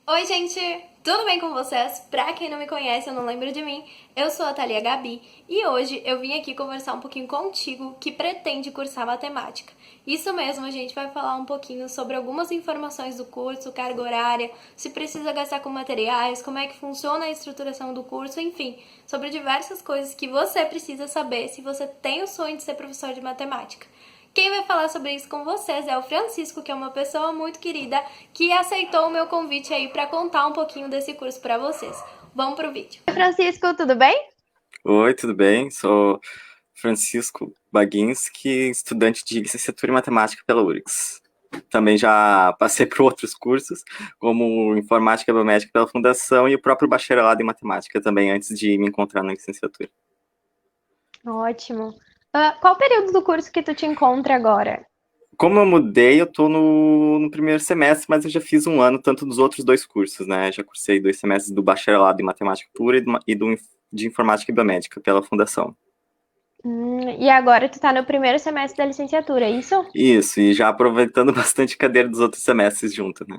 Oi, gente! Tudo bem com vocês? Pra quem não me conhece, eu não lembro de mim, eu sou a Thalia Gabi e hoje eu vim aqui conversar um pouquinho contigo que pretende cursar matemática. Isso mesmo, a gente vai falar um pouquinho sobre algumas informações do curso, carga horária, se precisa gastar com materiais, como é que funciona a estruturação do curso, enfim, sobre diversas coisas que você precisa saber se você tem o sonho de ser professor de matemática. Quem vai falar sobre isso com vocês é o Francisco, que é uma pessoa muito querida que aceitou o meu convite aí para contar um pouquinho desse curso para vocês. Vamos pro vídeo. Oi, Francisco, tudo bem? Oi, tudo bem? Sou Francisco Baginski, estudante de licenciatura em matemática pela URGS. Também já passei por outros cursos, como informática e biomédica pela Fundação e o próprio bacharelado em matemática também, antes de me encontrar na licenciatura. Ótimo. Qual período do curso que tu te encontra agora? Como eu mudei, eu tô no primeiro semestre, mas eu já fiz um ano tanto dos outros dois cursos, né? Já cursei 2 semestres do bacharelado em matemática pura de informática e biomédica pela Fundação. E agora tu tá no primeiro semestre da licenciatura, é isso? Isso, e já aproveitando bastante cadeira dos outros semestres junto, né?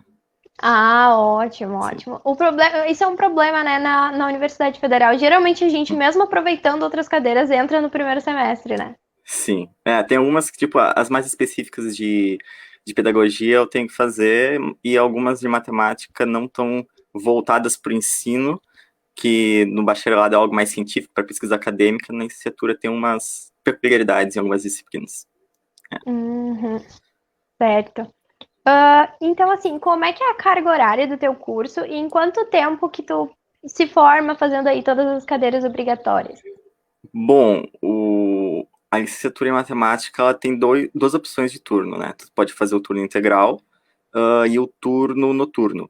Ah, ótimo, Sim. ótimo. O problema, isso é um problema, né, na Universidade Federal. Geralmente a gente, mesmo aproveitando outras cadeiras, entra no primeiro semestre, né? Sim. Tem algumas que, tipo, as mais específicas de pedagogia eu tenho que fazer, e algumas de matemática não tão voltadas para o ensino, que no bacharelado é algo mais científico, para pesquisa acadêmica, na licenciatura tem umas peculiaridades em algumas disciplinas. Uhum, certo. Então, assim, como é que é a carga horária do teu curso e em quanto tempo que tu se forma fazendo aí todas as cadeiras obrigatórias? Bom, a licenciatura em matemática ela tem duas opções de turno, né? Tu pode fazer o turno integral, e o turno noturno.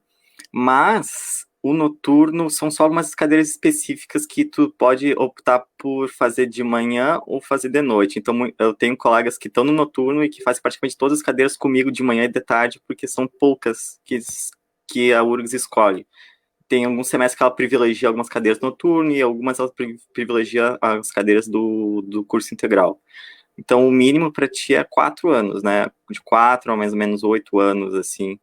Mas o noturno são só algumas cadeiras específicas que tu pode optar por fazer de manhã ou fazer de noite. Então eu tenho colegas que estão no noturno e que fazem praticamente todas as cadeiras comigo de manhã e de tarde, porque são poucas que a URGS escolhe. Tem alguns semestres que ela privilegia algumas cadeiras noturno e algumas ela privilegia as cadeiras do curso integral. Então, o mínimo para ti é 4 anos, né? De 4 a mais ou menos 8 anos, assim,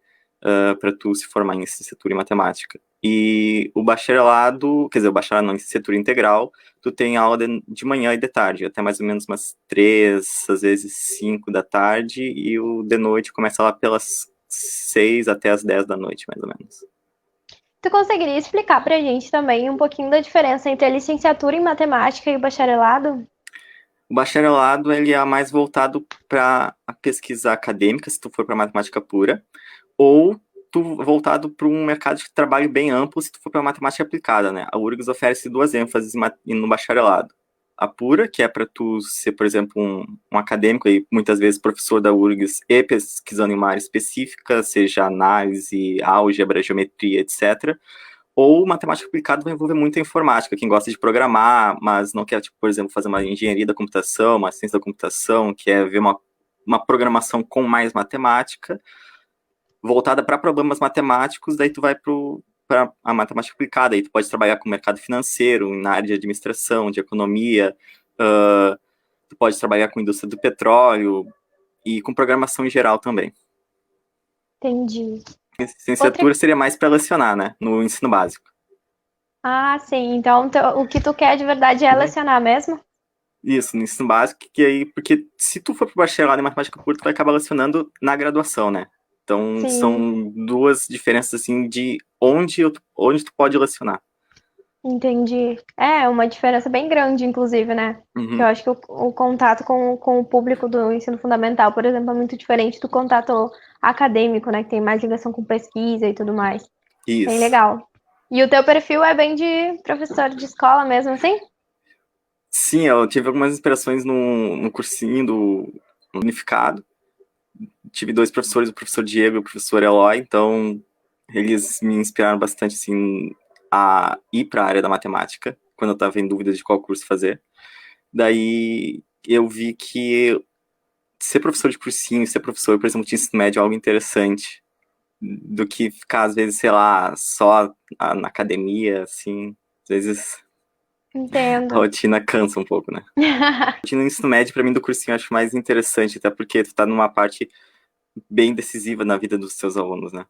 para tu se formar em licenciatura em matemática. E o bacharelado, quer dizer, o bacharelado não, em licenciatura integral, tu tem aula de manhã e de tarde, até mais ou menos umas 3, às vezes 5 da tarde, e o de noite começa lá pelas 6 até as 10 da noite, mais ou menos. Tu conseguiria explicar pra gente também um pouquinho da diferença entre a licenciatura em matemática e o bacharelado? O bacharelado, ele é mais voltado para a pesquisa acadêmica, se tu for para matemática pura, ou tu voltado para um mercado de trabalho bem amplo se tu for para matemática aplicada, né? A URGS oferece duas ênfases no bacharelado. A pura, que é para tu ser, por exemplo, um acadêmico e muitas vezes professor da URGS e pesquisando em uma área específica, seja análise, álgebra, geometria, etc. Ou matemática aplicada vai envolver muito a informática, quem gosta de programar, mas não quer, tipo, por exemplo, fazer uma engenharia da computação, uma ciência da computação, quer ver uma programação com mais matemática, voltada para problemas matemáticos, daí tu vai para a matemática aplicada, aí tu pode trabalhar com o mercado financeiro, na área de administração, de economia, tu pode trabalhar com a indústria do petróleo e com programação em geral também. Entendi. Outra. Licenciatura seria mais para lecionar, né, no ensino básico. Ah, sim. Então, o que tu quer de verdade é Uhum. lecionar mesmo? Isso, no ensino básico, que aí, porque se tu for pro bacharelado em matemática pura, tu vai acabar lecionando na graduação, né? Então, Sim, são duas diferenças, assim, de onde tu pode lecionar. entendi. É uma diferença bem grande, inclusive, né? Que eu Uhum. acho que o contato com o público do ensino fundamental, por exemplo, é muito diferente do contato acadêmico, né? Que tem mais ligação com pesquisa e tudo mais. Bem Isso. legal. E o teu perfil é bem de professor de escola mesmo, assim? Sim, eu tive algumas inspirações no cursinho do Unificado. Tive dois professores, o professor Diego e o professor Eloy, então eles me inspiraram bastante, assim, a ir para a área da matemática, quando eu estava em dúvida de qual curso fazer. Daí eu vi que ser professor de cursinho, ser professor, por exemplo, de ensino médio é algo interessante, do que ficar, às vezes, sei lá, só na academia, assim. Às vezes a Entendo. rotina cansa um pouco, né? A rotina do ensino médio, pra mim, do cursinho, eu acho mais interessante, até porque tu tá numa parte bem decisiva na vida dos seus alunos, né?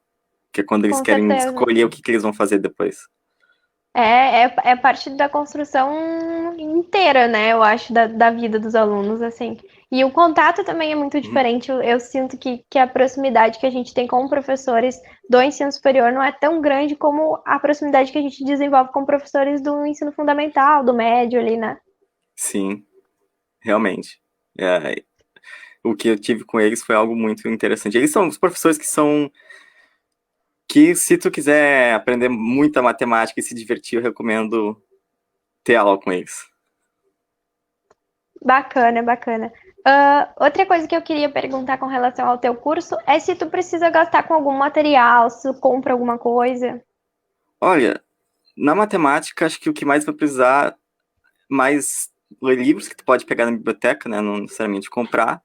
que é quando eles Com querem certeza. escolher o que eles vão fazer depois. É parte da construção inteira, né? Eu acho, da vida dos alunos, assim. E o contato também é muito diferente. Eu sinto que a proximidade que a gente tem com professores do ensino superior não é tão grande como a proximidade que a gente desenvolve com professores do ensino fundamental, do médio ali, né? Sim, realmente. É, o que eu tive com eles foi algo muito interessante. Eles são os professores que se tu quiser aprender muita matemática e se divertir, eu recomendo ter aula com eles. Bacana, bacana. Outra coisa que eu queria perguntar com relação ao teu curso é se tu precisa gastar com algum material, se tu compra alguma coisa. Olha, na matemática, acho que o que mais vai precisar, mais livros que tu pode pegar na biblioteca, né, não necessariamente comprar.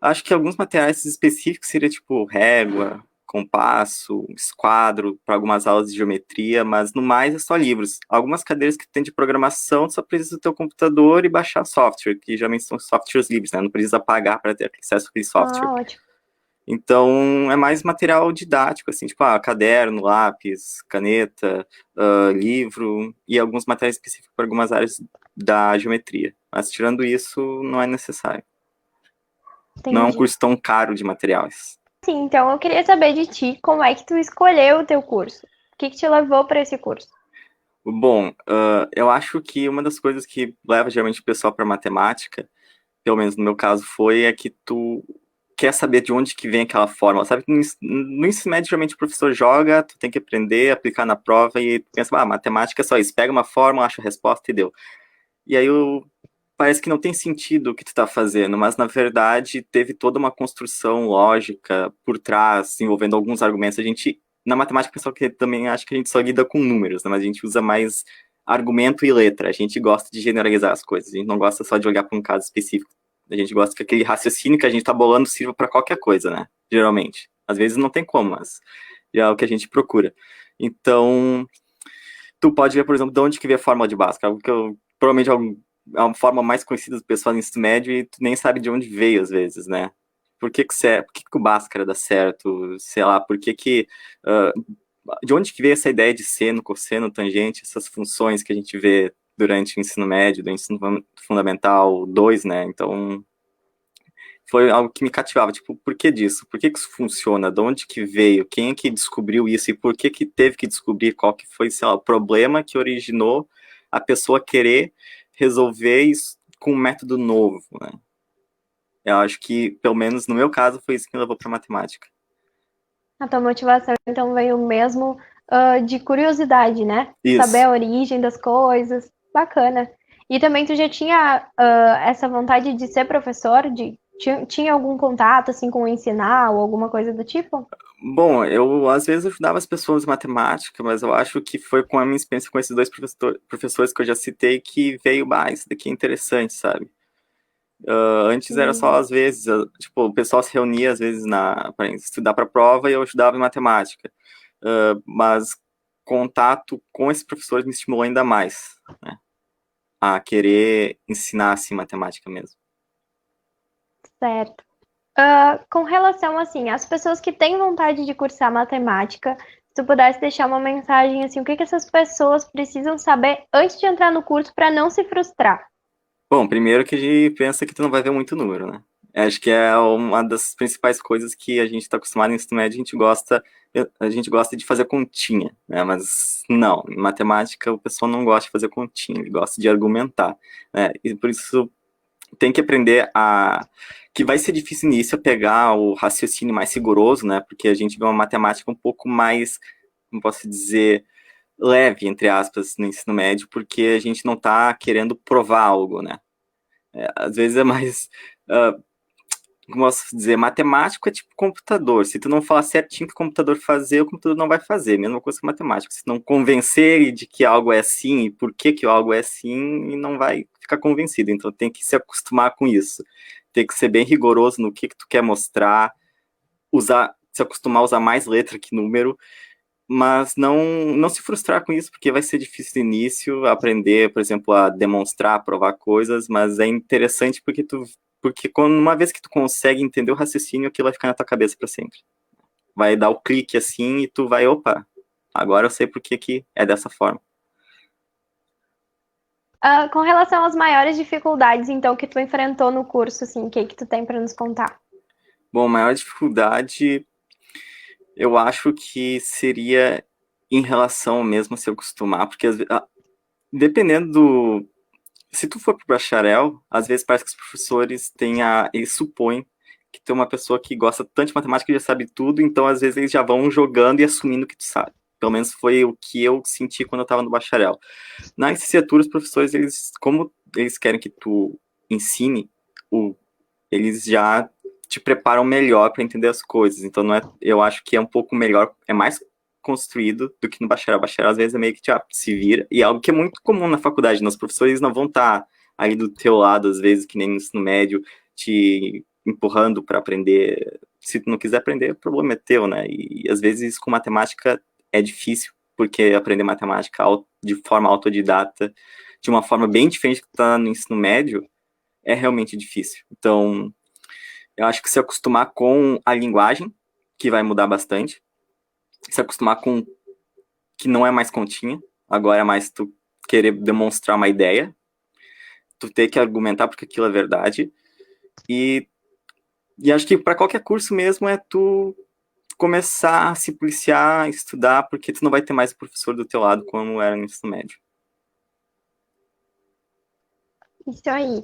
Acho que alguns materiais específicos seria tipo régua, compasso, esquadro, para algumas aulas de geometria, mas no mais é só livros. Algumas cadeiras que tem de programação, tu só precisa do teu computador e baixar software, que geralmente são softwares livres, né? Não precisa pagar para ter acesso àquele software. Ah, ótimo. Então, é mais material didático, assim, tipo, caderno, lápis, caneta, livro e alguns materiais específicos para algumas áreas da geometria. Mas, tirando isso, não é necessário. Não é um Entendi. curso tão caro de materiais. Sim, então eu queria saber de ti como é que tu escolheu o teu curso. O que te levou para esse curso? Bom, eu acho que uma das coisas que leva geralmente o pessoal para matemática, pelo menos no meu caso foi, é que tu quer saber de onde que vem aquela fórmula. Sabe que no ensino médio, geralmente o professor joga, tu tem que aprender, aplicar na prova e tu pensa, matemática é só isso, pega uma fórmula, acha a resposta e deu. E aí parece que não tem sentido o que tu tá fazendo, mas na verdade teve toda uma construção lógica por trás, envolvendo alguns argumentos. Na matemática, o pessoal que também acha que a gente só lida com números, né? Mas a gente usa mais argumento e letra. A gente gosta de generalizar as coisas. A gente não gosta só de olhar para um caso específico. A gente gosta que aquele raciocínio que a gente tá bolando sirva para qualquer coisa, né? Geralmente. Às vezes não tem como, mas é o que a gente procura. Então, tu pode ver, por exemplo, de onde que veio a fórmula de Bhaskara, algo que provavelmente é uma forma mais conhecida do pessoal no ensino médio e tu nem sabe de onde veio às vezes, né? Por que o Bhaskara dá certo? Sei lá, de onde que veio essa ideia de seno, cosseno, tangente, essas funções que a gente vê durante o ensino médio, do ensino fundamental 2, né? Então, foi algo que me cativava, tipo, por que disso? Por que isso funciona? De onde que veio? Quem é que descobriu isso? E por que teve que descobrir? Qual que foi, sei lá, o problema que originou a pessoa querer resolver isso com um método novo, né? Eu acho que, pelo menos no meu caso, foi isso que me levou para matemática. A tua motivação, então, veio mesmo de curiosidade, né? Saber Isso. a origem das coisas. Bacana. E também tu já tinha essa vontade de ser professor? Tinha algum contato, assim, com ensinar ou alguma coisa do tipo? Bom, eu às vezes ajudava as pessoas em matemática, mas eu acho que foi com a minha experiência com esses dois professores que eu já citei que veio, isso daqui é interessante, sabe? Antes era só às vezes, tipo, o pessoal se reunia às vezes para estudar para a prova e eu ajudava em matemática. Mas contato com esses professores me estimulou ainda mais, né? A querer ensinar assim matemática mesmo. Certo. Com relação, assim, às pessoas que têm vontade de cursar matemática, se tu pudesse deixar uma mensagem, assim, o que essas pessoas precisam saber antes de entrar no curso para não se frustrar? Bom, primeiro que a gente pensa que tu não vai ver muito número, né? Acho que é uma das principais coisas que a gente está acostumado no ensino médio, a gente gosta de fazer continha, né? Mas não, em matemática o pessoal não gosta de fazer continha, ele gosta de argumentar, né? E por isso tem que aprender que vai ser difícil início a pegar o raciocínio mais rigoroso, né? Porque a gente vê uma matemática um pouco mais, como posso dizer, leve, entre aspas, no ensino médio, porque a gente não está querendo provar algo, né? Às vezes é mais, como posso dizer, matemático é tipo computador. Se tu não falar certinho o que o computador fazer, o computador não vai fazer. Mesma coisa que matemática. Se não convencer ele de que algo é assim e por que algo é assim, não vai ficar convencido. Então tem que se acostumar com isso. Tem que ser bem rigoroso no que tu quer mostrar, se acostumar a usar mais letra que número, mas não se frustrar com isso, porque vai ser difícil no início aprender, por exemplo, a demonstrar, a provar coisas, mas é interessante porque uma vez que tu consegue entender o raciocínio, aquilo vai ficar na tua cabeça para sempre. vai dar o clique assim e tu vai, opa, agora eu sei por que é dessa forma. Com relação às maiores dificuldades, então, que tu enfrentou no curso, assim, o que tu tem para nos contar? Bom, a maior dificuldade eu acho que seria em relação mesmo a se acostumar, porque dependendo do... Se tu for pro bacharel, às vezes parece que os professores eles supõem que tu é uma pessoa que gosta tanto de matemática que já sabe tudo, então às vezes eles já vão jogando e assumindo que tu sabe. Pelo menos foi o que eu senti quando eu estava no bacharel. Na licenciatura, os professores, como eles querem que tu ensine, eles já te preparam melhor para entender as coisas. Então, eu acho que é um pouco melhor, é mais construído do que no bacharel. Bacharel, às vezes, é meio que se vira. E é algo que é muito comum na faculdade. Os professores não vão estar ali do teu lado, às vezes, que nem no ensino médio, te empurrando para aprender. Se tu não quiser aprender, o problema é teu, né? E às vezes, com matemática, é difícil, porque aprender matemática de forma autodidata, de uma forma bem diferente que tá no ensino médio, é realmente difícil. Então, eu acho que se acostumar com a linguagem, que vai mudar bastante, se acostumar com que não é mais continha, agora é mais tu querer demonstrar uma ideia, tu ter que argumentar porque aquilo é verdade, e acho que para qualquer curso mesmo é tu começar a se policiar, estudar, porque tu não vai ter mais o professor do teu lado como era no ensino médio. Isso aí.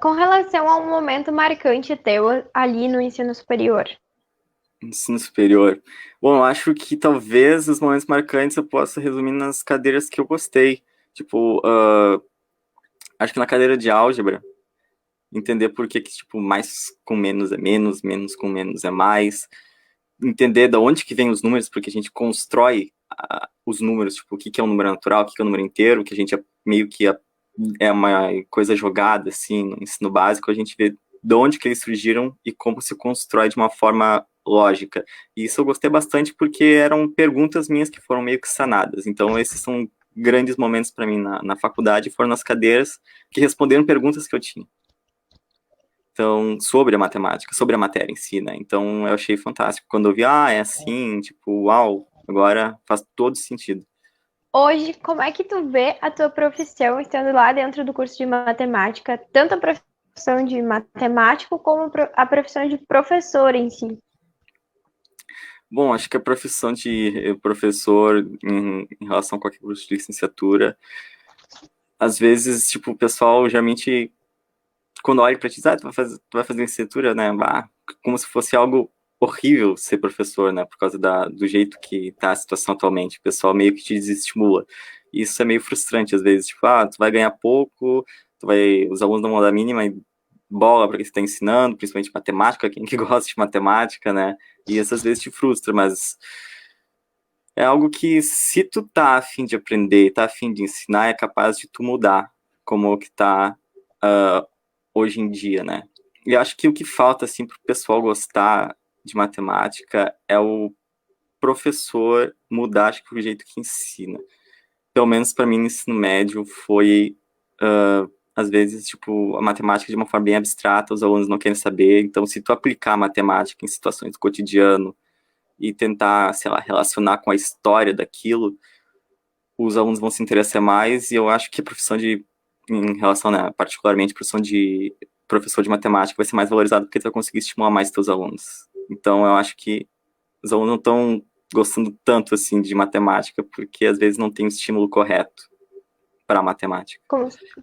Com relação a um momento marcante teu ali no ensino superior. Ensino superior. Bom, eu acho que talvez os momentos marcantes eu possa resumir nas cadeiras que eu gostei. Tipo, acho que na cadeira de álgebra, entender por que, tipo, mais com menos é menos, menos com menos é mais. Entender de onde que vem os números, porque a gente constrói os números, tipo, o que é um número natural, o que é um número inteiro, que a gente meio que é uma coisa jogada, assim, no ensino básico, a gente vê de onde que eles surgiram e como se constrói de uma forma lógica. E isso eu gostei bastante porque eram perguntas minhas que foram meio que sanadas. Então, esses são grandes momentos para mim na faculdade, foram nas cadeiras que responderam perguntas que eu tinha. Então, sobre a matemática, sobre a matéria em si, né? Então, eu achei fantástico. Quando eu vi, é assim, tipo, uau, agora faz todo sentido. Hoje, como é que tu vê a tua profissão estando lá dentro do curso de matemática, tanto a profissão de matemático como a profissão de professor em si? Bom, acho que a profissão de professor em relação a qualquer curso de licenciatura, às vezes, tipo, o pessoal geralmente, quando olha pra ti, tu vai fazer licenciatura, né? Como se fosse algo horrível ser professor, né? Por causa do jeito que tá a situação atualmente. O pessoal meio que te desestimula. E isso é meio frustrante, às vezes. Tipo, tu vai ganhar pouco, os alunos não vão dar mínima bola para que você está ensinando, principalmente matemática, quem que gosta de matemática, né? E essas vezes te frustra, mas é algo que se tu tá a fim de aprender, tá a fim de ensinar, é capaz de tu mudar como que tá hoje em dia, né? E acho que o que falta, assim, pro pessoal gostar de matemática é o professor mudar, acho que o jeito que ensina. Pelo menos para mim no ensino médio foi às vezes, tipo, a matemática de uma forma bem abstrata, os alunos não querem saber, então se tu aplicar a matemática em situações do cotidiano e tentar, sei lá, relacionar com a história daquilo, os alunos vão se interessar mais, e eu acho que a profissão em relação, né, particularmente a profissão de professor de matemática vai ser mais valorizada porque tu vai conseguir estimular mais teus alunos. Então eu acho que os alunos não estão gostando tanto, assim, de matemática, porque às vezes não tem o estímulo correto para a matemática.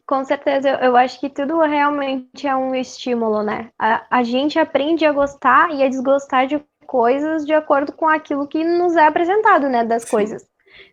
Com certeza, eu acho que tudo realmente é um estímulo, né? A gente aprende a gostar e a desgostar de coisas de acordo com aquilo que nos é apresentado, né, das coisas.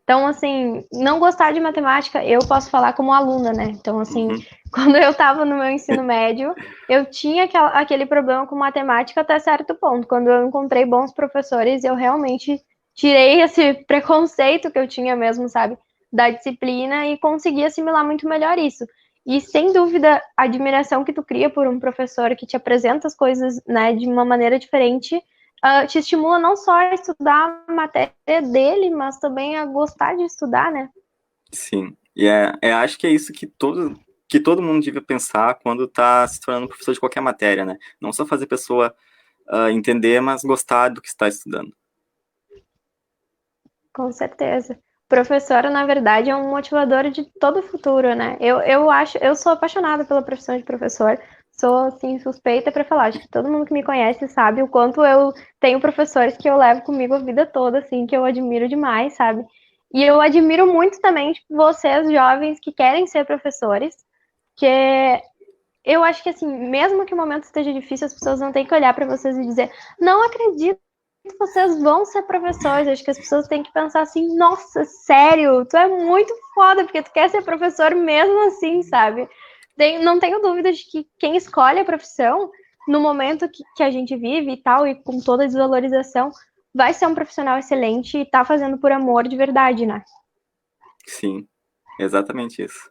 Então, assim, não gostar de matemática, eu posso falar como aluna, né? Então, assim, quando eu estava no meu ensino médio, eu tinha aquele problema com matemática até certo ponto. Quando eu encontrei bons professores, eu realmente tirei esse preconceito que eu tinha mesmo, sabe? Da disciplina e consegui assimilar muito melhor isso. E, sem dúvida, a admiração que tu cria por um professor que te apresenta as coisas, né, de uma maneira diferente, te estimula não só a estudar a matéria dele, mas também a gostar de estudar, né? Sim, e acho que é isso que todo mundo devia pensar quando está se tornando professor de qualquer matéria, né? Não só fazer a pessoa entender, mas gostar do que está estudando. Com certeza. Professora, na verdade, é um motivador de todo o futuro, né? Eu sou apaixonada pela profissão de professor. Sou, assim, suspeita para falar. Acho que todo mundo que me conhece sabe o quanto eu tenho professores que eu levo comigo a vida toda, assim, que eu admiro demais, sabe? E eu admiro muito também, tipo, vocês jovens que querem ser professores, que eu acho que, assim, mesmo que o momento esteja difícil, as pessoas não têm que olhar para vocês e dizer, não acredito que vocês vão ser professores. Acho que as pessoas têm que pensar assim, nossa, sério, tu é muito foda, porque tu quer ser professor mesmo assim, sabe? Não tenho dúvida de que quem escolhe a profissão, no momento que a gente vive e tal, e com toda a desvalorização, vai ser um profissional excelente e tá fazendo por amor de verdade, né? Sim, exatamente isso.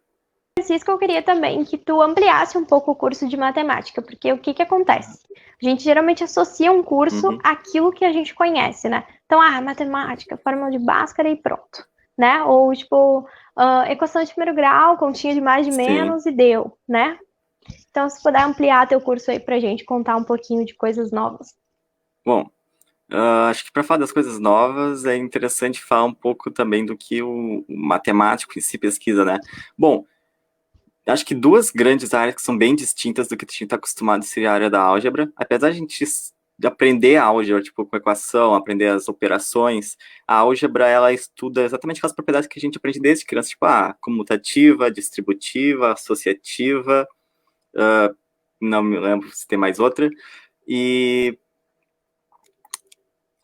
Francisco, eu queria também que tu ampliasse um pouco o curso de matemática, porque o que que acontece? A gente geralmente associa um curso Uhum. àquilo que a gente conhece, né? Então, matemática, fórmula de Bhaskara e pronto, né? Ou, tipo, equação de primeiro grau, continha de mais de Sim. menos e deu, né? Então, se puder ampliar teu curso aí pra gente, contar um pouquinho de coisas novas. Bom, acho que para falar das coisas novas é interessante falar um pouco também do que o matemático em si pesquisa, né? Bom, acho que duas grandes áreas que são bem distintas do que a gente está acostumado seria a área da álgebra. Apesar de a gente de aprender a álgebra, tipo, com equação, aprender as operações, a álgebra, ela estuda exatamente aquelas propriedades que a gente aprende desde criança, tipo, comutativa, distributiva, associativa, não me lembro se tem mais outra. E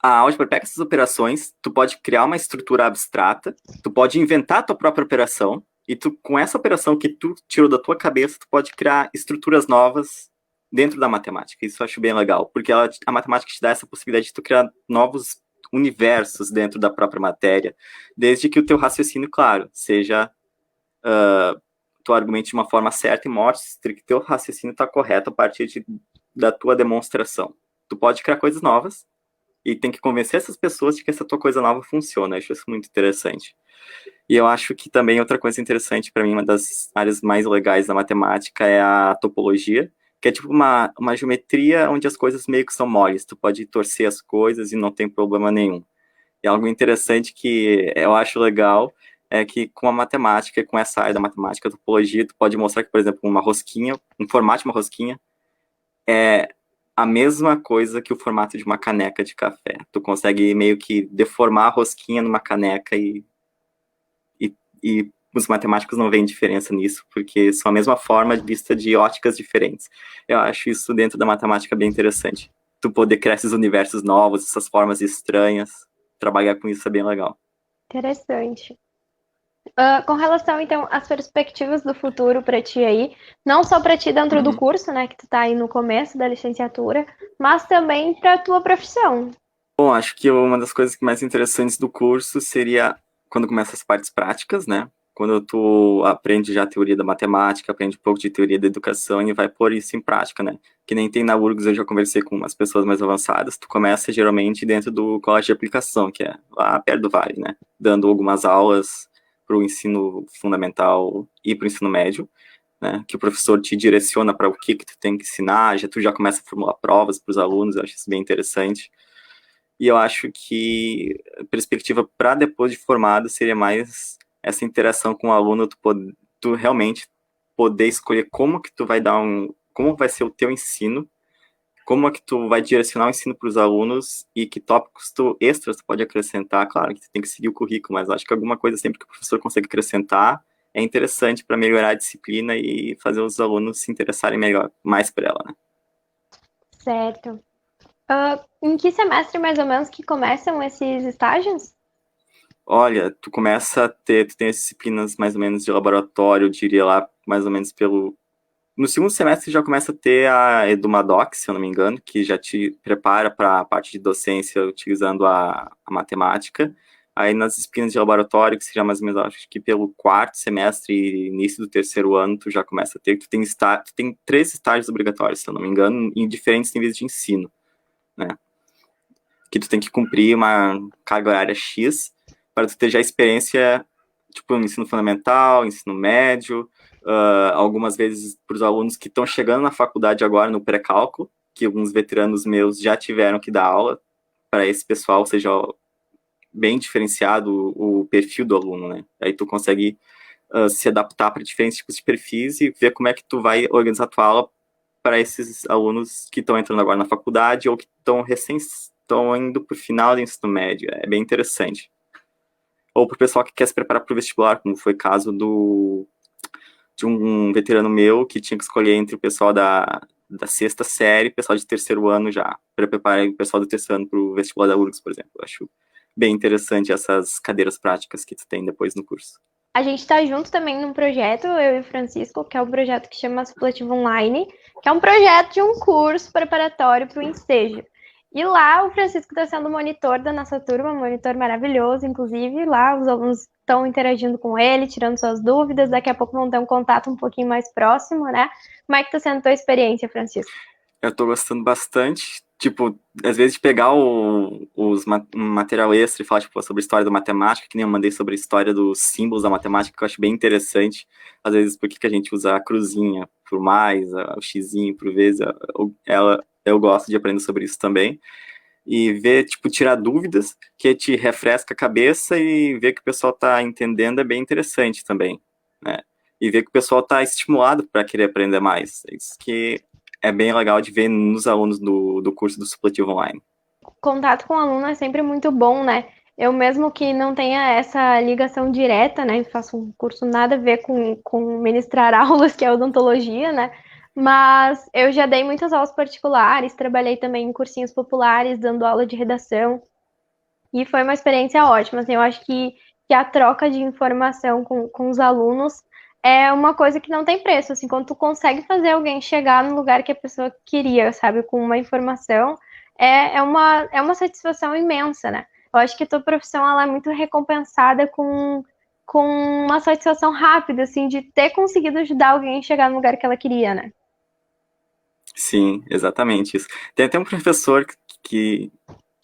a álgebra pega essas operações, tu pode criar uma estrutura abstrata, tu pode inventar a tua própria operação, e tu, com essa operação que tu tirou da tua cabeça, tu pode criar estruturas novas dentro da matemática. Isso eu acho bem legal, porque a matemática te dá essa possibilidade de tu criar novos universos dentro da própria matéria, desde que o teu raciocínio, claro, seja tu argumente de uma forma certa e mostre que teu raciocínio está correto a partir da tua demonstração. Tu pode criar coisas novas, e tem que convencer essas pessoas de que essa tua coisa nova funciona. Eu acho isso muito interessante. E eu acho que também outra coisa interessante para mim, uma das áreas mais legais da matemática é a topologia, que é tipo uma geometria onde as coisas meio que são moles. Tu pode torcer as coisas e não tem problema nenhum. E algo interessante que eu acho legal é que com a matemática, com essa área da matemática, a topologia, tu pode mostrar que, por exemplo, uma rosquinha, um formato de uma rosquinha, é a mesma coisa que o formato de uma caneca de café. Tu consegue meio que deformar a rosquinha numa caneca e os matemáticos não veem diferença nisso, porque são a mesma forma vista de óticas diferentes. Eu acho isso dentro da matemática bem interessante. Tu poder criar esses universos novos, essas formas estranhas, trabalhar com isso é bem legal. Interessante. Com relação, então, às perspectivas do futuro para ti aí, não só para ti dentro do curso, né, que tu tá aí no começo da licenciatura, mas também para tua profissão. Bom, acho que uma das coisas mais interessantes do curso seria quando começa as partes práticas, né? Quando tu aprende já a teoria da matemática, aprende um pouco de teoria da educação e vai pôr isso em prática, né? Que nem tem na URGS, eu já conversei com umas pessoas mais avançadas, tu começa geralmente dentro do colégio de aplicação, que é lá perto do Vale, né? Dando algumas aulas para o ensino fundamental e para o ensino médio, né? Que o professor te direciona para o que tu tem que ensinar, tu já começa a formular provas para os alunos, eu acho isso bem interessante. E eu acho que a perspectiva para depois de formado seria mais essa interação com o aluno, tu realmente poder escolher como que tu vai como vai ser o teu ensino, como é que tu vai direcionar o ensino para os alunos e que tópicos extras tu pode acrescentar. Claro que tu tem que seguir o currículo, mas eu acho que alguma coisa sempre que o professor consegue acrescentar é interessante para melhorar a disciplina e fazer os alunos se interessarem mais por ela, né? Certo. Em que semestre, mais ou menos, que começam esses estágios? Olha, tu tem as disciplinas mais ou menos de laboratório, eu diria lá, mais ou menos no segundo semestre já começa a ter a EduMadoc, se eu não me engano, que já te prepara para a parte de docência utilizando a matemática. Aí nas disciplinas de laboratório, que seja mais ou menos, acho que pelo quarto semestre e início do terceiro ano, tu já começa a ter, tu tem 3 estágios obrigatórios, se eu não me engano, em diferentes níveis de ensino, né? Que tu tem que cumprir uma carga horária X para tu ter já experiência, tipo, no ensino fundamental, ensino médio, algumas vezes para os alunos que estão chegando na faculdade agora, no pré-cálculo, que alguns veteranos meus já tiveram que dar aula para esse pessoal, ou seja, bem diferenciado o perfil do aluno, né? Aí tu consegue se adaptar para diferentes tipos de perfis e ver como é que tu vai organizar a tua aula para esses alunos que estão entrando agora na faculdade ou que estão indo para o final do ensino médio. É bem interessante. Ou para o pessoal que quer se preparar para o vestibular, como foi o caso de um veterano meu que tinha que escolher entre o pessoal da sexta série e o pessoal de terceiro ano já, para preparar o pessoal do terceiro ano para o vestibular da URGS, por exemplo. Eu acho bem interessante essas cadeiras práticas que tu tem depois no curso. A gente está junto também num projeto, eu e o Francisco, que é um projeto que chama Supletivo Online, que é um projeto de um curso preparatório para o Ensejo. E lá o Francisco está sendo monitor da nossa turma, um monitor maravilhoso, inclusive. Lá os alunos estão interagindo com ele, tirando suas dúvidas, daqui a pouco vão ter um contato um pouquinho mais próximo, né? Como é que está sendo a tua experiência, Francisco? Eu tô gostando bastante, tipo, às vezes de pegar um material extra e falar, tipo, sobre a história da matemática, que nem eu mandei sobre a história dos símbolos da matemática, que eu acho bem interessante. Às vezes, por que a gente usa a cruzinha por mais, o xizinho por vezes, eu gosto de aprender sobre isso também. E ver, tipo, tirar dúvidas, que te refresca a cabeça e ver que o pessoal tá entendendo é bem interessante também, né? E ver que o pessoal tá estimulado para querer aprender mais. É isso que é bem legal de ver nos alunos do curso do Supletivo Online. Contato com o aluno é sempre muito bom, né? Eu mesmo que não tenha essa ligação direta, né? Faço um curso nada a ver com ministrar aulas, que é odontologia, né? Mas eu já dei muitas aulas particulares, trabalhei também em cursinhos populares, dando aula de redação. E foi uma experiência ótima. Assim, eu acho que a troca de informação com os alunos é uma coisa que não tem preço. Assim, quando tu consegue fazer alguém chegar no lugar que a pessoa queria, sabe, com uma informação, é uma satisfação imensa, né? Eu acho que a tua profissão ela é muito recompensada com uma satisfação rápida, assim, de ter conseguido ajudar alguém a chegar no lugar que ela queria, né? Sim, exatamente isso. Tem até um professor que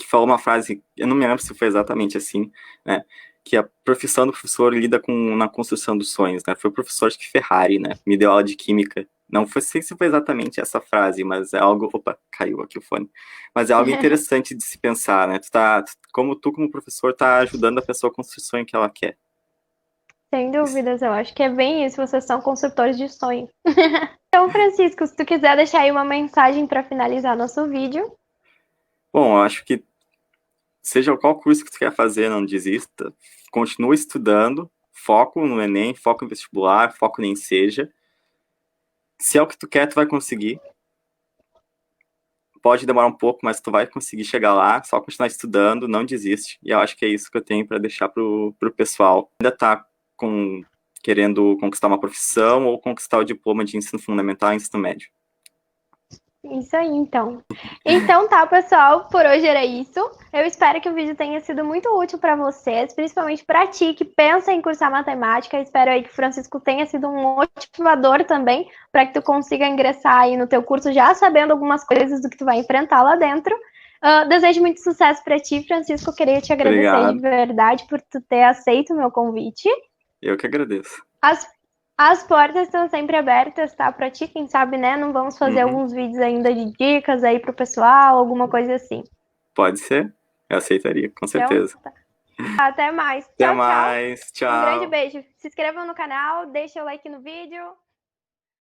falou uma frase, eu não me lembro se foi exatamente assim, né? Que a profissão do professor lida na construção dos sonhos, né? Foi o professor de Ferrari, né? Me deu aula de química. Não sei se foi exatamente essa frase, mas é algo. Opa, caiu aqui o fone. Mas é algo interessante de se pensar, né? Como professor, tá ajudando a pessoa a construir o sonho que ela quer. Sem dúvidas, eu acho que é bem isso, vocês são construtores de sonho. Então, Francisco, se tu quiser deixar aí uma mensagem para finalizar nosso vídeo. Bom, eu acho que seja qual curso que tu quer fazer, não desista. Continua estudando, foco no Enem, foco no vestibular, foco no Enseja. Se é o que tu quer, tu vai conseguir. Pode demorar um pouco, mas tu vai conseguir chegar lá, só continuar estudando, não desiste. E eu acho que é isso que eu tenho para deixar pro pessoal. Ainda tá querendo conquistar uma profissão ou conquistar o diploma de ensino fundamental e ensino médio. Isso aí, então. Então tá, pessoal, por hoje era isso. Eu espero que o vídeo tenha sido muito útil para vocês, principalmente para ti que pensa em cursar matemática. Espero aí que o Francisco tenha sido um motivador também para que tu consiga ingressar aí no teu curso já sabendo algumas coisas do que tu vai enfrentar lá dentro. Desejo muito sucesso para ti, Francisco. Queria te agradecer Obrigado. de verdade por tu ter aceito o meu convite. Eu que agradeço. As portas estão sempre abertas, tá? Pra ti, quem sabe, né? Não vamos fazer alguns vídeos ainda de dicas aí pro pessoal, alguma coisa assim. Pode ser? Eu aceitaria, com certeza. Então, tá. Até mais. Até Tchau, mais. tchau. Um grande Tchau. beijo. Se inscrevam no canal, deixem o like no vídeo.